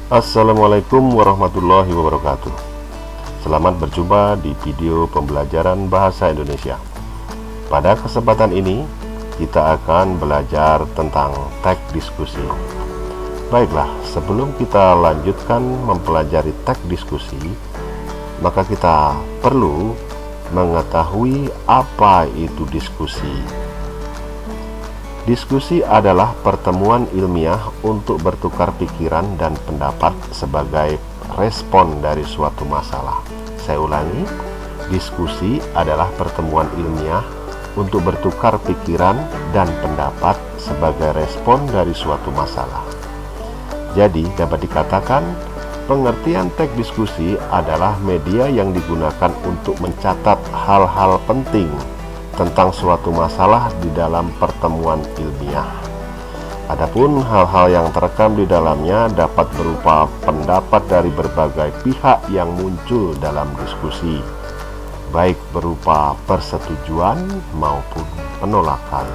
Assalamualaikum warahmatullahi wabarakatuh. Selamat berjumpa di video pembelajaran bahasa Indonesia. Pada kesempatan ini kita akan belajar tentang teks diskusi. Baiklah, sebelum kita lanjutkan mempelajari teks diskusi, maka kita perlu mengetahui apa itu diskusi. Diskusi adalah pertemuan ilmiah untuk bertukar pikiran dan pendapat sebagai respon dari suatu masalah. Saya ulangi, diskusi adalah pertemuan ilmiah untuk bertukar pikiran dan pendapat sebagai respon dari suatu masalah. Jadi, dapat dikatakan pengertian teks diskusi adalah media yang digunakan untuk mencatat hal-hal penting tentang suatu masalah di dalam pertemuan ilmiah. Adapun hal-hal yang terekam di dalamnya dapat berupa pendapat dari berbagai pihak yang muncul dalam diskusi, baik berupa persetujuan maupun penolakan.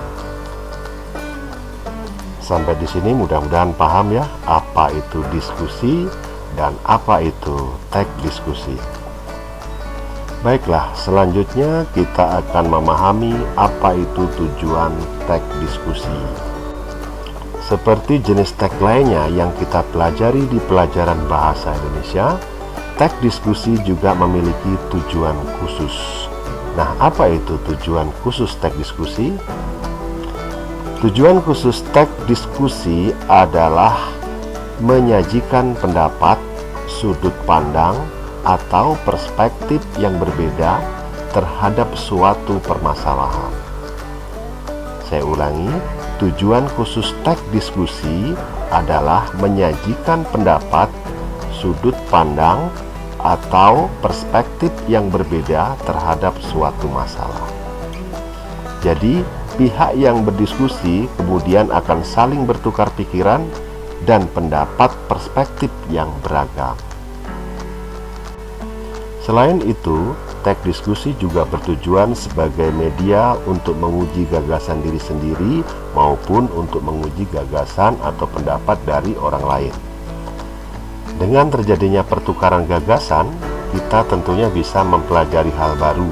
Sampai di sini mudah-mudahan paham ya, apa itu diskusi dan apa itu teks diskusi. Baiklah, selanjutnya kita akan memahami apa itu tujuan teks diskusi. Seperti jenis teks lainnya yang kita pelajari di pelajaran bahasa Indonesia, teks diskusi juga memiliki tujuan khusus. Nah, apa itu tujuan khusus teks diskusi? Tujuan khusus teks diskusi adalah menyajikan pendapat, sudut pandang, atau perspektif yang berbeda terhadap suatu permasalahan. Saya ulangi, tujuan khusus teks diskusi adalah menyajikan pendapat, sudut pandang, atau perspektif yang berbeda terhadap suatu masalah. Jadi, pihak yang berdiskusi kemudian akan saling bertukar pikiran dan pendapat perspektif yang beragam. Selain itu, teks diskusi juga bertujuan sebagai media untuk menguji gagasan diri sendiri maupun untuk menguji gagasan atau pendapat dari orang lain. Dengan terjadinya pertukaran gagasan, kita tentunya bisa mempelajari hal baru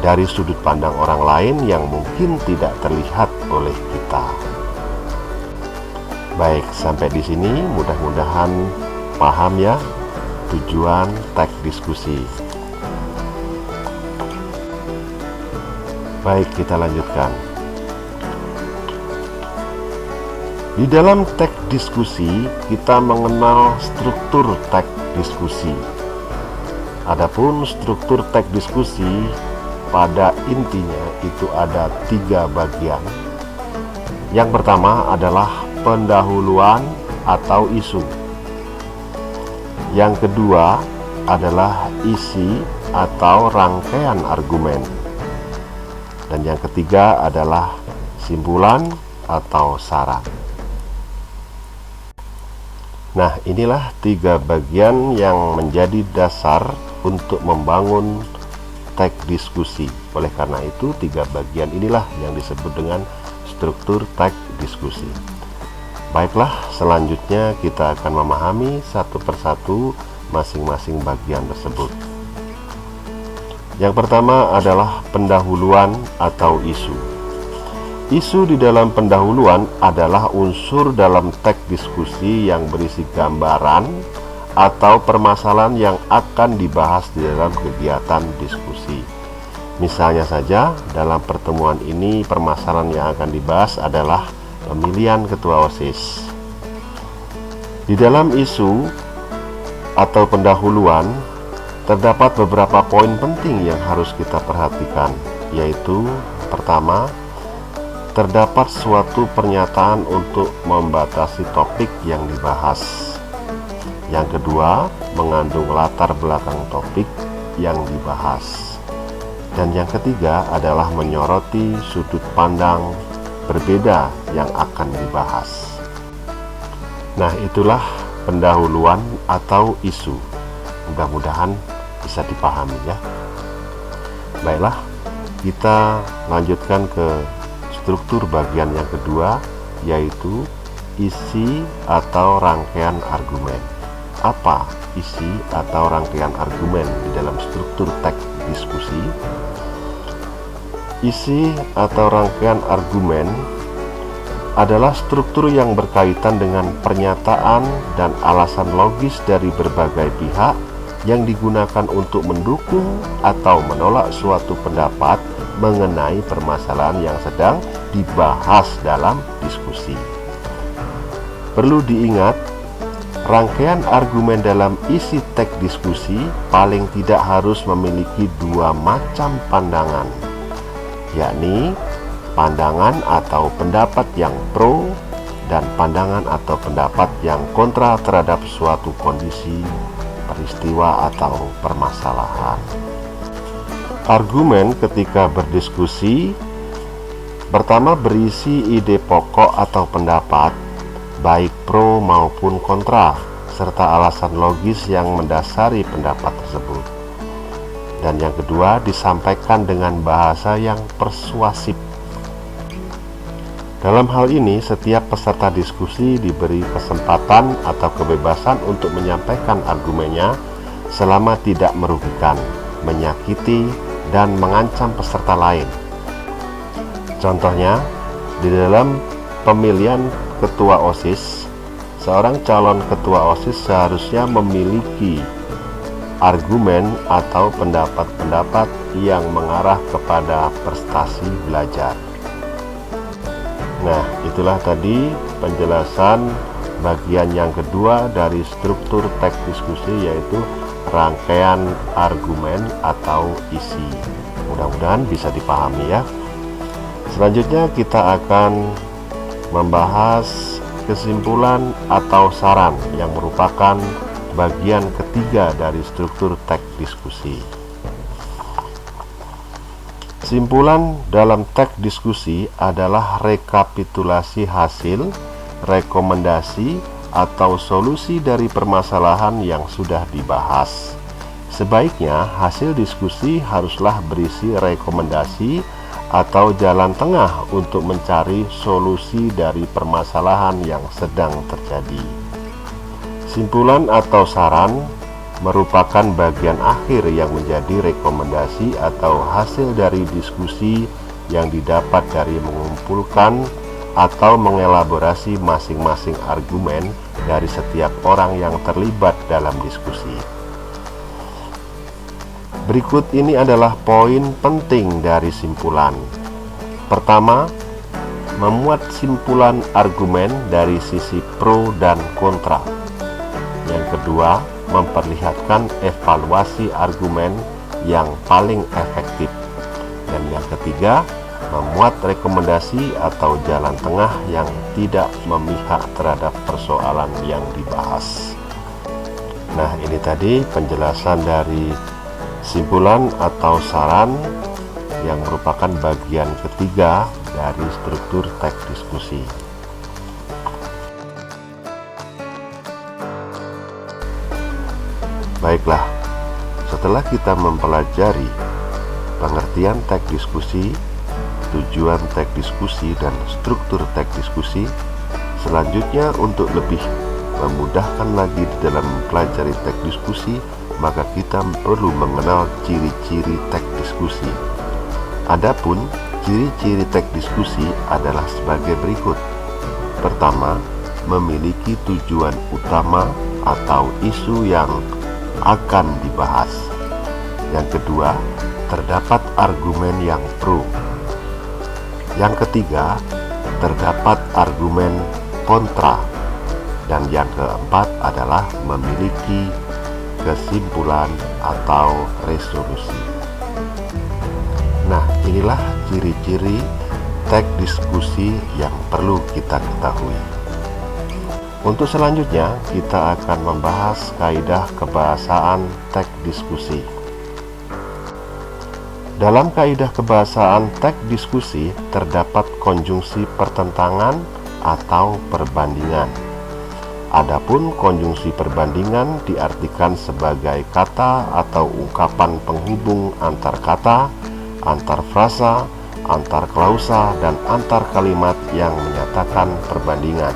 dari sudut pandang orang lain yang mungkin tidak terlihat oleh kita. Baik, sampai di sini mudah-mudahan paham ya tujuan teks diskusi. Baik, kita lanjutkan. Di dalam teks diskusi, kita mengenal struktur teks diskusi. Adapun struktur teks diskusi pada intinya itu ada 3 bagian. Yang pertama adalah pendahuluan atau isu. Yang kedua adalah isi atau rangkaian argumen. Dan yang ketiga adalah simpulan atau saran. Nah, inilah 3 bagian yang menjadi dasar untuk membangun teks diskusi. Oleh karena itu, 3 bagian inilah yang disebut dengan struktur teks diskusi. Baiklah, selanjutnya kita akan memahami satu persatu masing-masing bagian tersebut. Yang pertama adalah pendahuluan atau isu. Isu di dalam pendahuluan adalah unsur dalam teks diskusi yang berisi gambaran atau permasalahan yang akan dibahas di dalam kegiatan diskusi. Misalnya saja, dalam pertemuan ini permasalahan yang akan dibahas adalah pemilihan ketua OSIS. Di dalam isu atau pendahuluan terdapat beberapa poin penting yang harus kita perhatikan, yaitu pertama, terdapat suatu pernyataan untuk membatasi topik yang dibahas. Yang kedua, mengandung latar belakang topik yang dibahas. Dan yang ketiga adalah menyoroti sudut pandang berbeda yang akan dibahas. Nah, itulah pendahuluan atau isu. Mudah-mudahan bisa dipahami ya. Baiklah, kita lanjutkan ke struktur bagian yang kedua, yaitu isi atau rangkaian argumen. apa isi atau rangkaian argumen di dalam struktur teks diskusi? Isi atau rangkaian argumen adalah struktur yang berkaitan dengan pernyataan dan alasan logis dari berbagai pihak yang digunakan untuk mendukung atau menolak suatu pendapat mengenai permasalahan yang sedang dibahas dalam diskusi. Perlu diingat, rangkaian argumen dalam isi teks diskusi paling tidak harus memiliki dua macam pandangan, yakni pandangan atau pendapat yang pro dan pandangan atau pendapat yang kontra terhadap suatu kondisi, peristiwa, atau permasalahan. Argumen ketika berdiskusi pertama berisi ide pokok atau pendapat, baik pro maupun kontra, serta alasan logis yang mendasari pendapat tersebut. Dan yang kedua, disampaikan dengan bahasa yang persuasif. Dalam hal ini, setiap peserta diskusi diberi kesempatan atau kebebasan untuk menyampaikan argumennya selama tidak merugikan, menyakiti, dan mengancam peserta lain. Contohnya, di dalam pemilihan ketua OSIS, seorang calon ketua OSIS seharusnya memiliki argumen atau pendapat-pendapat yang mengarah kepada prestasi belajar. Nah, itulah tadi penjelasan bagian yang kedua dari struktur teks diskusi, yaitu rangkaian argumen atau isi. Mudah-mudahan bisa dipahami ya. Selanjutnya kita akan membahas kesimpulan atau saran yang merupakan bagian ketiga dari struktur teks diskusi. Kesimpulan dalam teks diskusi adalah rekapitulasi hasil, rekomendasi, atau solusi dari permasalahan yang sudah dibahas. Sebaiknya hasil diskusi haruslah berisi rekomendasi atau jalan tengah untuk mencari solusi dari permasalahan yang sedang terjadi. Kesimpulan atau saran merupakan bagian akhir yang menjadi rekomendasi atau hasil dari diskusi yang didapat dari mengumpulkan atau mengelaborasi masing-masing argumen dari setiap orang yang terlibat dalam diskusi. Berikut ini adalah poin penting dari simpulan. Pertama, memuat simpulan argumen dari sisi pro dan kontra. Yang kedua, memperlihatkan evaluasi argumen yang paling efektif. Dan yang ketiga, memuat rekomendasi atau jalan tengah yang tidak memihak terhadap persoalan yang dibahas. Nah, ini tadi penjelasan dari simpulan atau saran yang merupakan bagian ketiga dari struktur teks diskusi. Baiklah, setelah kita mempelajari pengertian teks diskusi, tujuan teks diskusi, dan struktur teks diskusi, selanjutnya untuk lebih memudahkan lagi di dalam mempelajari teks diskusi, maka kita perlu mengenal ciri-ciri teks diskusi. Adapun ciri-ciri teks diskusi adalah sebagai berikut. Pertama, memiliki tujuan utama atau isu yang akan dibahas. Yang kedua, terdapat argumen yang pro. Yang ketiga, terdapat argumen kontra. Dan yang keempat adalah memiliki kesimpulan atau resolusi. Nah, inilah ciri-ciri teks diskusi yang perlu kita ketahui. Untuk selanjutnya, kita akan membahas kaidah kebahasaan teks diskusi. Dalam kaidah kebahasaan teks diskusi terdapat konjungsi pertentangan atau perbandingan. Adapun konjungsi perbandingan diartikan sebagai kata atau ungkapan penghubung antar kata, antar frasa, antar klausa, dan antar kalimat yang menyatakan perbandingan.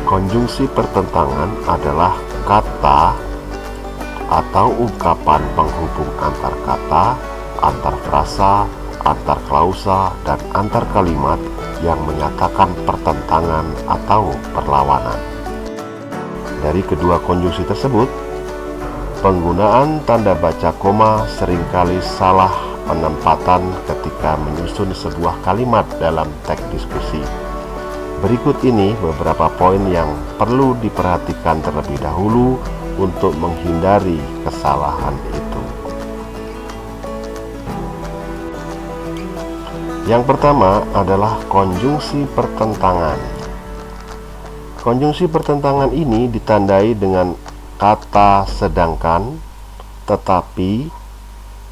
Konjungsi pertentangan adalah kata atau ungkapan penghubung antar kata, antar frasa, antar klausa, dan antar kalimat yang menyatakan pertentangan atau perlawanan. Dari kedua konjungsi tersebut, penggunaan tanda baca koma seringkali salah penempatan ketika menyusun sebuah kalimat dalam teks diskusi. Berikut ini beberapa poin yang perlu diperhatikan terlebih dahulu untuk menghindari kesalahan itu. Yang pertama adalah konjungsi pertentangan. Konjungsi pertentangan ini ditandai dengan kata sedangkan, tetapi,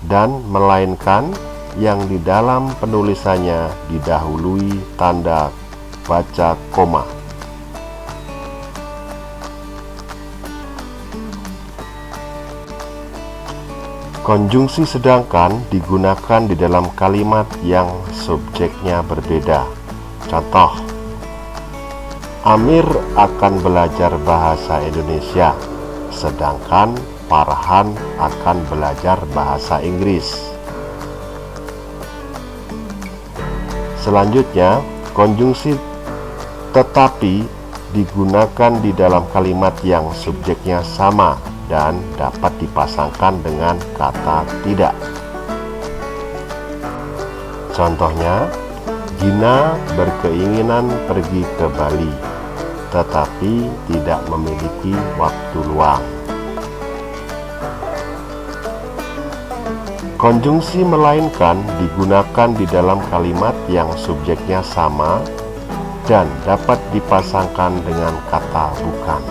dan melainkan yang di dalam penulisannya didahului tanda baca koma. Konjungsi sedangkan digunakan di dalam kalimat yang subjeknya berbeda. Contoh, Amir akan belajar bahasa Indonesia, sedangkan Farhan akan belajar bahasa Inggris. Selanjutnya, konjungsi tetapi digunakan di dalam kalimat yang subjeknya sama dan dapat dipasangkan dengan kata tidak. Contohnya, Gina berkeinginan pergi ke Bali, tetapi tidak memiliki waktu luang. Konjungsi melainkan digunakan di dalam kalimat yang subjeknya sama dan dapat dipasangkan dengan kata bukan.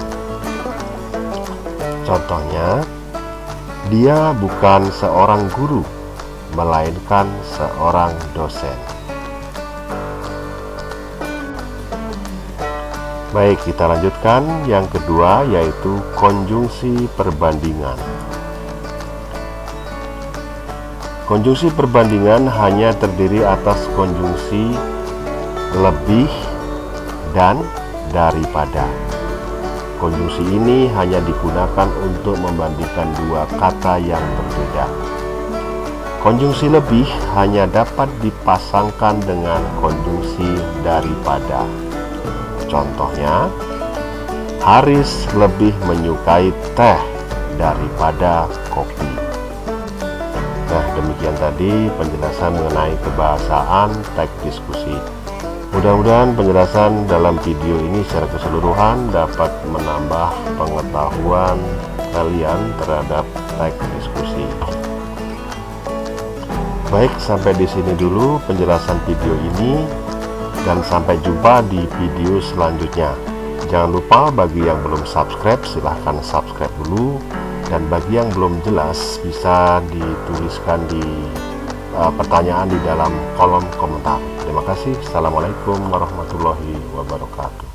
Contohnya, dia bukan seorang guru, melainkan seorang dosen. Baik, kita lanjutkan yang kedua, yaitu konjungsi perbandingan. Konjungsi perbandingan hanya terdiri atas konjungsi lebih dan daripada. Konjungsi ini hanya digunakan untuk membandingkan dua kata yang berbeda. Konjungsi lebih hanya dapat dipasangkan dengan konjungsi daripada. Contohnya, Haris lebih menyukai teh daripada kopi. Nah, demikian tadi penjelasan mengenai kebahasaan teks diskusi. Mudah-mudahan penjelasan dalam video ini secara keseluruhan dapat menambah pengetahuan kalian terhadap teks diskusi. Baik, sampai di sini dulu penjelasan video ini, dan sampai jumpa di video selanjutnya. Jangan lupa bagi yang belum subscribe, silahkan subscribe dulu, dan bagi yang belum jelas bisa dituliskan di pertanyaan di dalam kolom komentar. Terima kasih. Assalamualaikum warahmatullahi wabarakatuh.